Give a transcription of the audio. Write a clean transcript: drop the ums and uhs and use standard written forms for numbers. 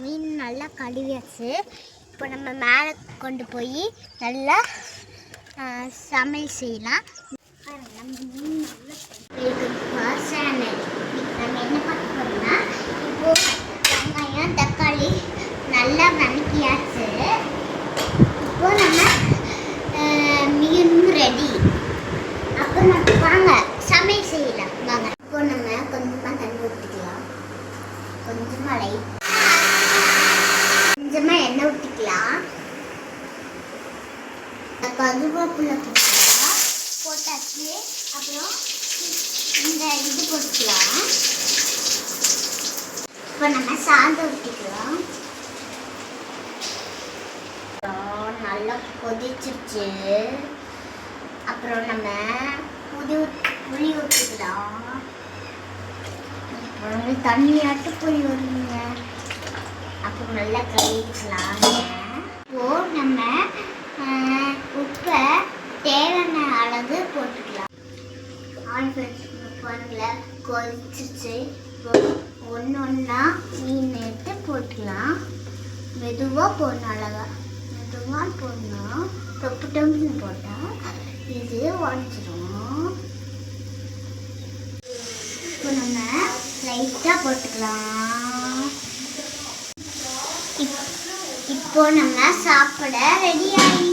மீன் நல்லா கழுவியாச்சு. இப்போ நம்ம மேலே கொண்டு போய் நல்லா சமையல் செய்யலாம். நம்ம மீன் சேனல் நம்ம என்ன பார்க்க போகிறோம்னா, இப்போது வெங்காயம் தக்காளி நல்லா வதக்கியாச்சு. இப்போது நம்ம மீன் ரெடி. அப்போ நம்ம வாங்க சமையல் செய்யலாம். வாங்க. இப்போ நம்ம கொஞ்சமாக தண்ணி ஊற்றிக்கலாம். கொஞ்சமாக எண்ணெய் ஊற்றிக்கலாம். கருவேப்பிலை போட்டாச்சு. அப்புறம் இந்த இது போட்டுக்கலாம். இப்போ நம்ம சாதம் ஊற்றிக்கலாம். நல்லா கொதிச்சிருச்சு. அப்புறம் நம்ம புளி ஊற்றிக்கலாம். அப்புறம் தண்ணியாட்டு புளி வருங்க. அப்புறம் நல்லா கழுவிக்கலாம். இப்போ நம்ம உப்பை தேவையான அளவு போட்டுக்கலாம். பாருங்களேன் கொதிச்சிருச்சு. இப்போ ஒன்று ஒன்றா மீன் எடுத்து போட்டுக்கலாம். மெதுவாக போடணும். மெதுவாக போடணும். டொப்பு டொப்புன்னு போட்டால் இது உடஞ்சிடும். இப்போ நம்ம லைட்டாக போட்டுக்கலாம். இப்போ நம்ம சாப்பிட ரெடி ஆகி